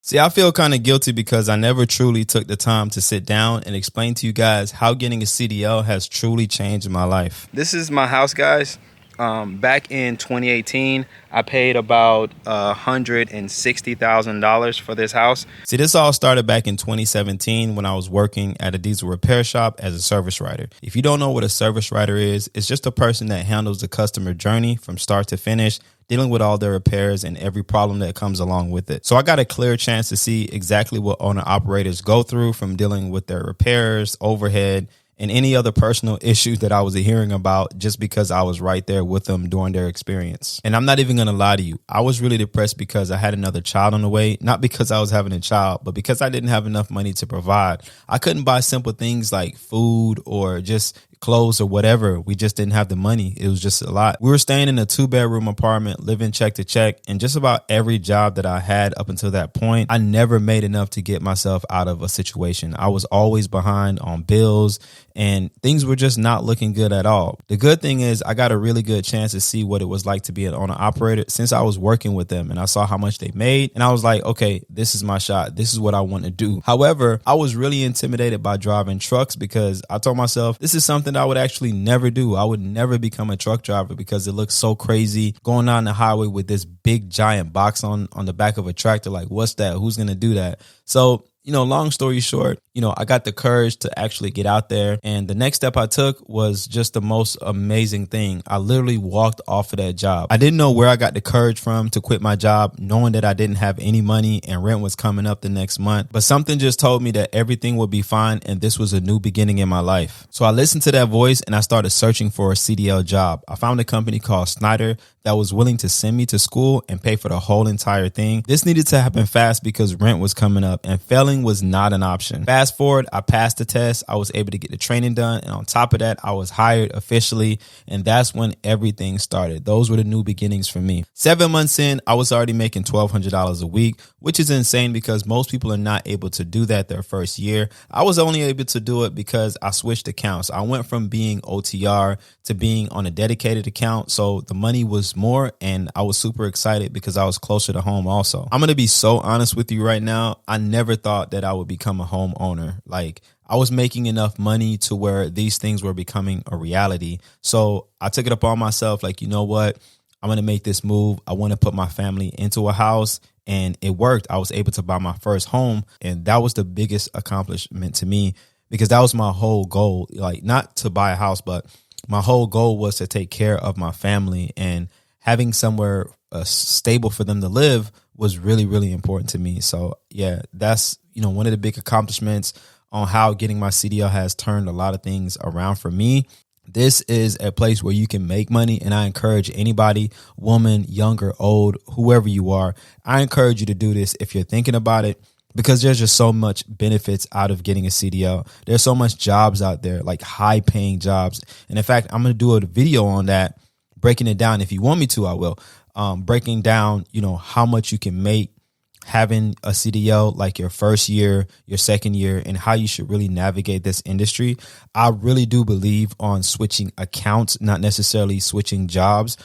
See, I feel kind of guilty because I never truly took the time to sit down and explain to you guys how getting a CDL has truly changed my life. This is my house, guys. Back in 2018, I paid about $160,000 for this house. See, this all started back in 2017 when I was working at a diesel repair shop as a service writer. If you don't know what a service writer is, it's just a person that handles the customer journey from start to finish, dealing with all their repairs and every problem that comes along with it. So I got a clear chance to see exactly what owner operators go through, from dealing with their repairs, overhead, and any other personal issues that I was hearing about, just because I was right there with them during their experience. And I'm not even going to lie to you, I was really depressed because I had another child on the way, not because I was having a child, but because I didn't have enough money to provide. I couldn't buy simple things like food or just clothes or whatever. We just didn't have the money. It was just a lot. We were staying in a 2-bedroom apartment, living check to check, and just about every job that I had up until that point, I never made enough to get myself out of a situation. I was always behind on bills and things were just not looking good at all. The good thing is I got a really good chance to see what it was like to be an owner operator since I was working with them, and I saw how much they made, and I was like, okay, this is my shot. This is what I want to do. However, I was really intimidated by driving trucks because I told myself this is something I would actually never do. I would never become a truck driver because it looks so crazy going on the highway with this big giant box on the back of a tractor. Like, what's that? Who's going to do that? So, long story short, I got the courage to actually get out there. And the next step I took was just the most amazing thing. I literally walked off of that job. I didn't know where I got the courage from to quit my job, knowing that I didn't have any money and rent was coming up the next month. But something just told me that everything would be fine and this was a new beginning in my life. So I listened to that voice and I started searching for a CDL job. I found a company called Snyder that was willing to send me to school and pay for the whole entire thing. This needed to happen fast because rent was coming up and failing was not an option. Fast forward, I passed the test. I was able to get the training done. And on top of that, I was hired officially. And that's when everything started. Those were the new beginnings for me. 7 months in, I was already making $1,200 a week, which is insane because most people are not able to do that their first year. I was only able to do it because I switched accounts. I went from being OTR to being on a dedicated account. So the money was more, and I was super excited because I was closer to home also. I'm going to be so honest with you right now. I never thought that I would become a homeowner. Like, I was making enough money to where these things were becoming a reality. So I took it upon myself, like, you know what? I'm going to make this move. I want to put my family into a house, and it worked. I was able to buy my first home, and that was the biggest accomplishment to me because that was my whole goal. Like, not to buy a house, but my whole goal was to take care of my family, and having somewhere stable for them to live was really, really important to me. So yeah, that's, one of the big accomplishments on how getting my CDL has turned a lot of things around for me. This is a place where you can make money, and I encourage anybody, woman, young or old, whoever you are, I encourage you to do this if you're thinking about it, because there's just so much benefits out of getting a CDL. There's so much jobs out there, like high paying jobs. And in fact, I'm going to do a video on that, breaking it down. If you want me to, I will. Breaking down, how much you can make having a CDL, like your first year, your second year, and how you should really navigate this industry. I really do believe on switching accounts, not necessarily switching jobs.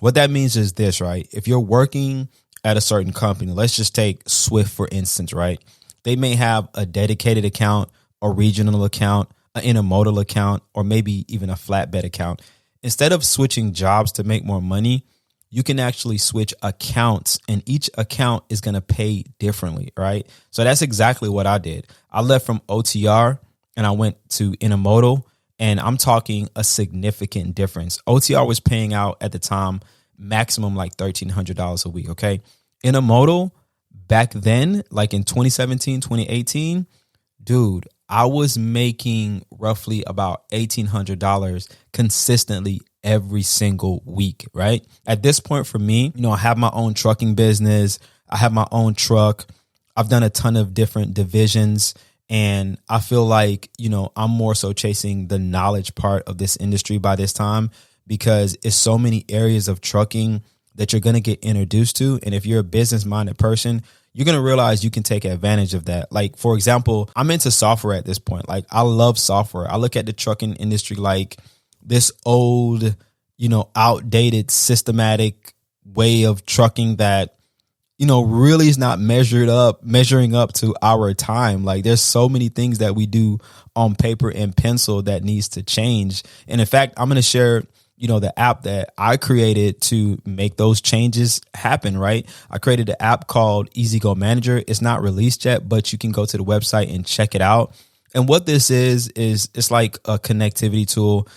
What that means is this, right? If you're working at a certain company, let's just take Swift, for instance, right? They may have a dedicated account, a regional account, an intermodal account, or maybe even a flatbed account. Instead of switching jobs to make more money, you can actually switch accounts, and each account is going to pay differently, right? So that's exactly what I did. I left from OTR and I went to intermodal, and I'm talking a significant difference. OTR was paying out at the time maximum like $1,300 a week, okay? Intermodal back then, like in 2017, 2018, dude, I was making roughly about $1,800 consistently every single week, right? At this point for me, I have my own trucking business. I have my own truck. I've done a ton of different divisions, and I feel like, I'm more so chasing the knowledge part of this industry by this time, because it's so many areas of trucking that you're going to get introduced to. And if you're a business-minded person, you're going to realize you can take advantage of that. Like, for example, I'm into software at this point. Like, I love software. I look at the trucking industry like this old, outdated, systematic way of trucking that, really is not measuring up to our time. Like there's so many things that we do on paper and pencil that needs to change. And in fact, I'm going to share, the app that I created to make those changes happen, right? I created an app called Easy Go Manager. It's not released yet, but you can go to the website and check it out. And what this is it's like a connectivity tool,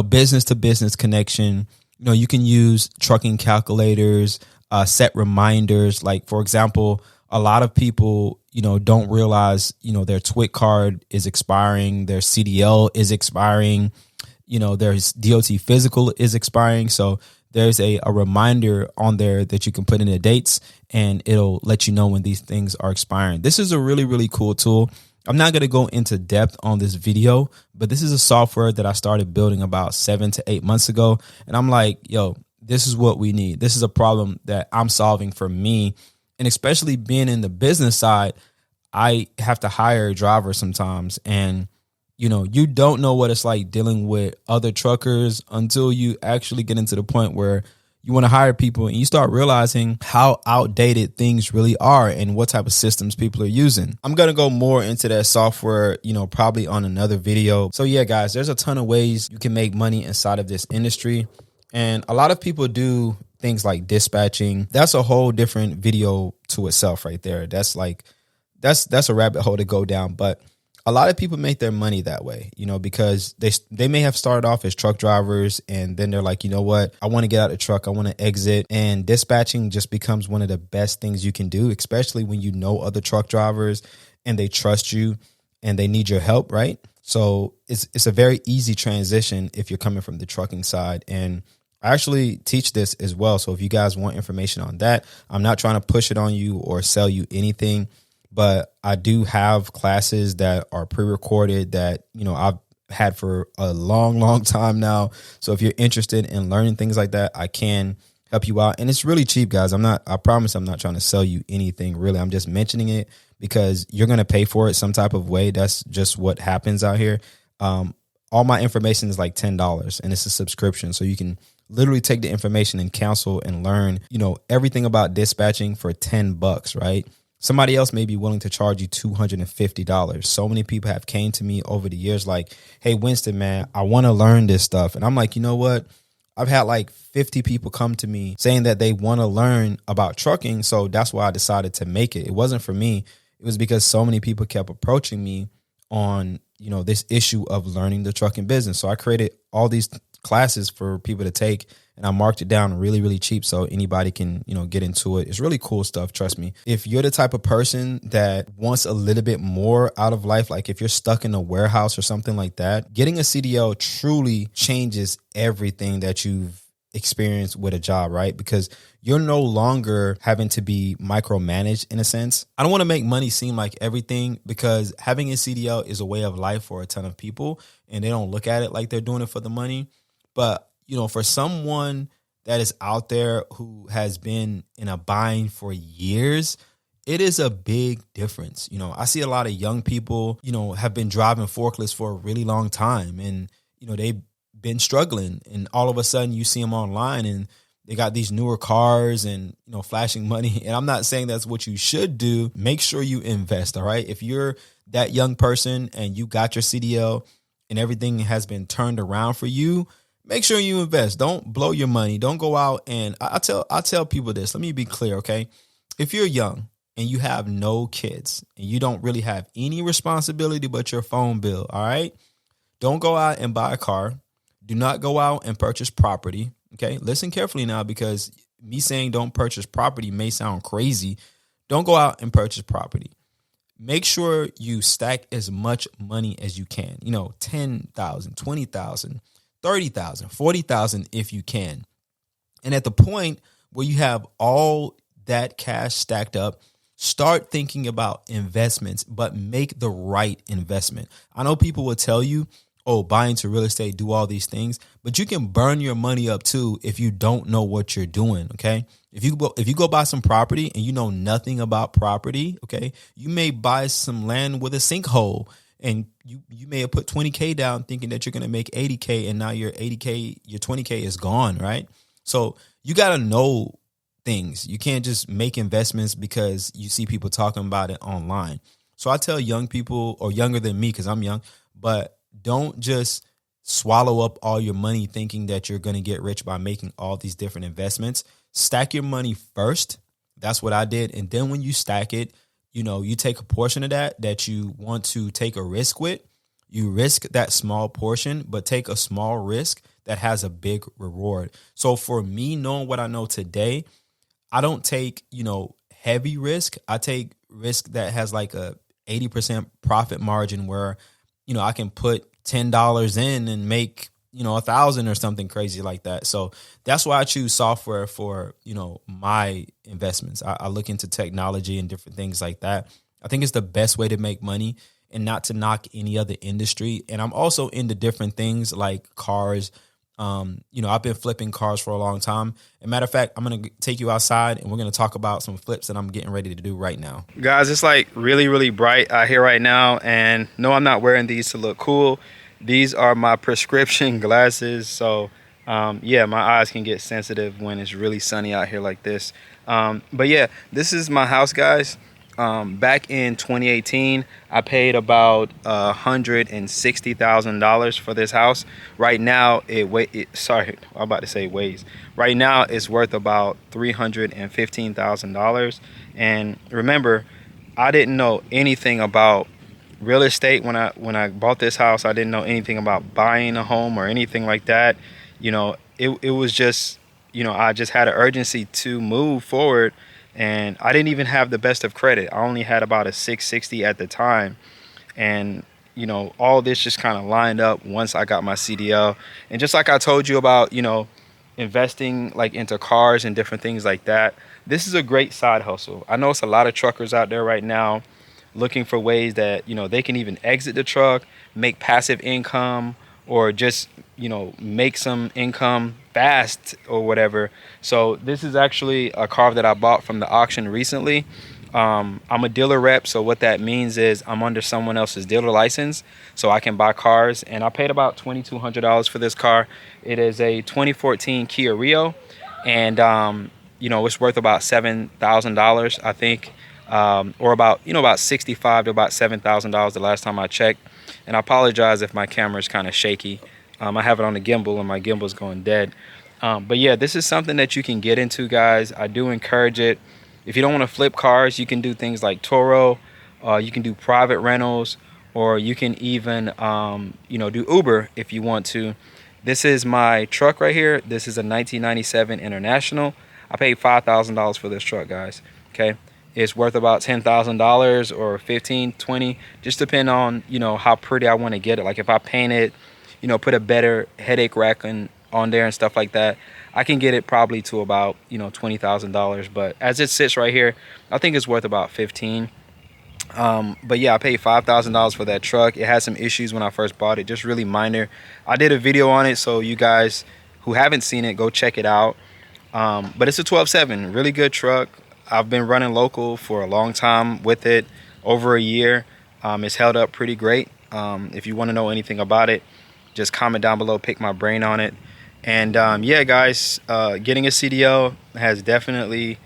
business to business connection. You can use trucking calculators, set reminders. Like, for example, a lot of people, don't realize, their TWIC card is expiring, their CDL is expiring, their DOT physical is expiring. So there's a reminder on there that you can put in the dates and it'll let you know when these things are expiring. This is a really, really cool tool. I'm not going to go into depth on this video, but this is a software that I started building about 7 to 8 months ago. And I'm like, yo, this is what we need. This is a problem that I'm solving for me. And especially being in the business side, I have to hire a driver sometimes. And, you don't know what it's like dealing with other truckers until you actually get into the point where you want to hire people and you start realizing how outdated things really are and what type of systems people are using. I'm going to go more into that software, probably on another video. So yeah, guys, there's a ton of ways you can make money inside of this industry. And a lot of people do things like dispatching. That's a whole different video to itself right there. That's a rabbit hole to go down. But a lot of people make their money that way, because they may have started off as truck drivers and then they're like, you know what, I want to get out of the truck. I want to exit. And dispatching just becomes one of the best things you can do, especially when you know other truck drivers and they trust you and they need your help, right? So it's a very easy transition if you're coming from the trucking side. And I actually teach this as well. So if you guys want information on that, I'm not trying to push it on you or sell you anything. But I do have classes that are pre-recorded that, I've had for a long, long time now. So if you're interested in learning things like that, I can help you out. And it's really cheap, guys. I promise I'm not trying to sell you anything, really. I'm just mentioning it because you're going to pay for it some type of way. That's just what happens out here. All my information is like $10 and it's a subscription. So you can literally take the information and cancel and learn, everything about dispatching for $10, right? Somebody else may be willing to charge you $250. So many people have came to me over the years like, hey, Winston, man, I want to learn this stuff. And I'm like, you know what? I've had like 50 people come to me saying that they want to learn about trucking. So that's why I decided to make it. It wasn't for me. It was because so many people kept approaching me on, this issue of learning the trucking business. So I created all these classes for people to take. And I marked it down really, really cheap so anybody can, get into it. It's really cool stuff. Trust me. If you're the type of person that wants a little bit more out of life, like if you're stuck in a warehouse or something like that, getting a CDL truly changes everything that you've experienced with a job, right? Because you're no longer having to be micromanaged in a sense. I don't want to make money seem like everything because having a CDL is a way of life for a ton of people and they don't look at it like they're doing it for the money. But for someone that is out there who has been in a bind for years, it is a big difference. I see a lot of young people, have been driving forklifts for a really long time and, they've been struggling and all of a sudden you see them online and they got these newer cars and, flashing money. And I'm not saying that's what you should do. Make sure you invest. All right. If you're that young person and you got your CDL and everything has been turned around for you, make sure you invest. Don't blow your money. Don't go out and I tell people this. Let me be clear, okay? If you're young and you have no kids and you don't really have any responsibility but your phone bill, all right? Don't go out and buy a car. Do not go out and purchase property, okay? Listen carefully now because me saying don't purchase property may sound crazy. Don't go out and purchase property. Make sure you stack as much money as you can. $10,000, $20,000. 30,000, 40,000 if you can. And at the point where you have all that cash stacked up, start thinking about investments, but make the right investment. I know people will tell you, oh, buy into real estate, do all these things, but you can burn your money up too if you don't know what you're doing, okay? If you go buy some property and you know nothing about property, okay, you may buy some land with a sinkhole. And you may have put 20K down thinking that you're going to make 80K and now your 80K, your 20K is gone, right? So you got to know things. You can't just make investments because you see people talking about it online. So I tell young people, or younger than me because I'm young, but don't just swallow up all your money thinking that you're going to get rich by making all these different investments. Stack your money first. That's what I did. And then when you stack it, you take a portion of that you want to take a risk with. You risk that small portion, but take a small risk that has a big reward. So for me, knowing what I know today, I don't take, heavy risk. I take risk that has like a 80% profit margin where, I can put $10 in and make, 1,000 or something crazy like that. So that's why I choose software for, my investments. I look into technology and different things like that. I think it's the best way to make money and not to knock any other industry. And I'm also into different things like cars. I've been flipping cars for a long time. As a matter of fact, I'm going to take you outside and we're going to talk about some flips that I'm getting ready to do right now. Guys, it's like really, really bright out here right now. And no, I'm not wearing these to look cool. These are my prescription glasses. So, my eyes can get sensitive when it's really sunny out here like this. But yeah, this is my house, guys. Back in 2018, I paid about $160,000 for this house. Right now, Right now, it's worth about $315,000. And remember, I didn't know anything about real estate when I bought this house. I didn't know anything about buying a home or anything like that. It was just, I just had an urgency to move forward. And I didn't even have the best of credit. I only had about a 660 at the time. And, all this just kind of lined up once I got my CDL. And just like I told you about, investing like into cars and different things like that, this is a great side hustle. I know it's a lot of truckers out there right now looking for ways that, they can even exit the truck, make passive income, or just, make some income fast or whatever. So this is actually a car that I bought from the auction recently. I'm a dealer rep, so what that means is I'm under someone else's dealer license, so I can buy cars. And I paid about $2,200 for this car. It is a 2014 Kia Rio, and it's worth about $7,000, I think, or about $65,000 to about $7,000 the last time I checked. And I apologize if my camera is kind of shaky. I have it on the gimbal and my gimbal's going dead. But yeah, this is something that you can get into, guys. I do encourage it. If you don't want to flip cars, you can do things like Toro. You can do private rentals, or you can even, do Uber if you want to. This is my truck right here. This is a 1997 International. I paid $5,000 for this truck, guys. Okay. It's worth about $10,000 or 15, 20, just depend on, how pretty I want to get it. Like if I paint it, put a better headache rack on there and stuff like that, I can get it probably to about, $20,000. But as it sits right here, I think it's worth about 15. But yeah, I paid $5,000 for that truck. It had some issues when I first bought it, just really minor. I did a video on it, so you guys who haven't seen it, go check it out. But it's a 12.7, really good truck. I've been running local for a long time with it, over a year. It's held up pretty great. If you want to know anything about it, just comment down below, pick my brain on it. And yeah, guys, getting a CDL has definitely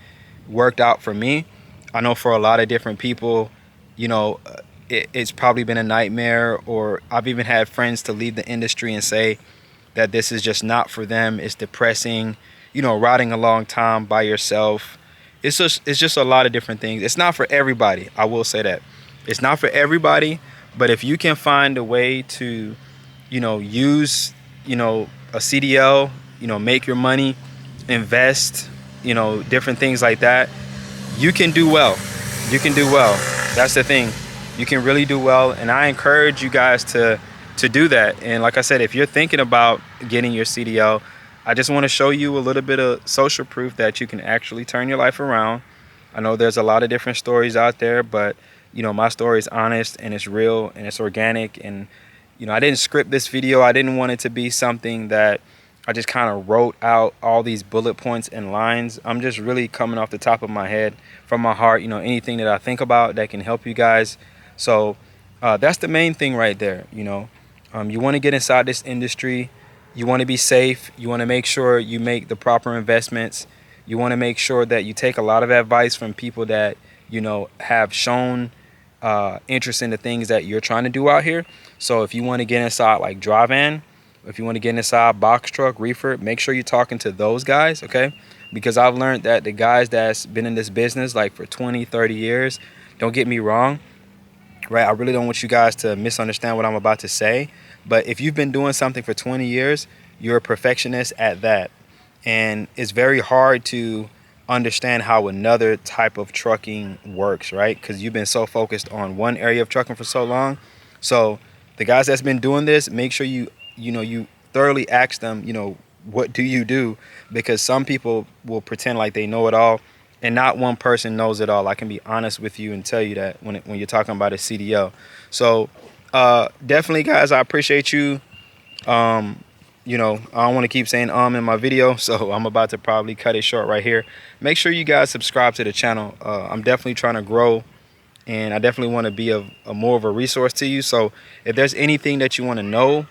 worked out for me. I know for a lot of different people, it's probably been a nightmare, or I've even had friends to leave the industry and say that this is just not for them. It's depressing, riding a long time by yourself. It's just a lot of different things. It's not for everybody. I will say that. It's not for everybody, but if you can find a way to, use, a CDL, make your money, invest, different things like that, you can do well. You can do well. That's the thing. You can really do well. And I encourage you guys to do that. And like I said, if you're thinking about getting your CDL, I just want to show you a little bit of social proof that you can actually turn your life around. I know there's a lot of different stories out there, but my story is honest and it's real and it's organic. And I didn't script this video. I didn't want it to be something that I just kind of wrote out all these bullet points and lines. I'm just really coming off the top of my head, from my heart, anything that I think about that can help you guys. So that's the main thing right there. You want to get inside this industry. You want to be safe. You want to make sure you make the proper investments. You want to make sure that you take a lot of advice from people that, you know, have shown interest in the things that you're trying to do out here. So if you want to get inside like dry van, if you want to get inside box truck, reefer, make sure you're talking to those guys, okay? Because I've learned that the guys that's been in this business like for 20, 30 years, don't get me wrong, right? I really don't want you guys to misunderstand what I'm about to say. But if you've been doing something for 20 years, you're a perfectionist at that. And it's very hard to understand how another type of trucking works, right? Because you've been so focused on one area of trucking for so long. So the guys that's been doing this, make sure you thoroughly ask them, what do you do? Because some people will pretend like they know it all, and not one person knows it all. I can be honest with you and tell you that when you're talking about a CDL. So definitely, guys, I appreciate you. I don't want to keep saying in my video, so I'm about to probably cut it short right here. Make sure you guys subscribe to the channel. I'm definitely trying to grow, and I definitely want to be a more of a resource to you. So if there's anything that you want to know,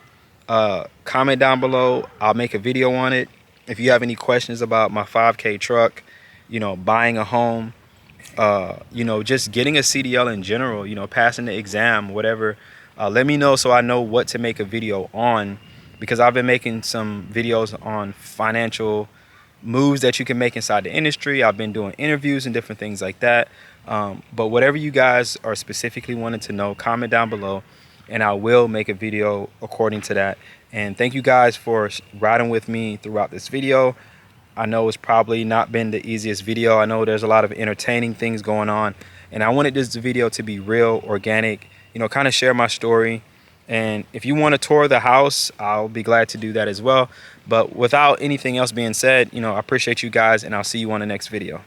comment down below. I'll make a video on it. If you have any questions about my 5K truck, buying a home, just getting a CDL in general, passing the exam, whatever, let me know so I know what to make a video on, because I've been making some videos on financial moves that you can make inside the industry. I've been doing interviews and different things like that. But whatever you guys are specifically wanting to know, comment down below, and I will make a video according to that. And thank you guys for riding with me throughout this video. I know it's probably not been the easiest video. I know there's a lot of entertaining things going on, and I wanted this video to be real, organic, kind of share my story. And if you want to tour the house, I'll be glad to do that as well. But without anything else being said, I appreciate you guys, and I'll see you on the next video.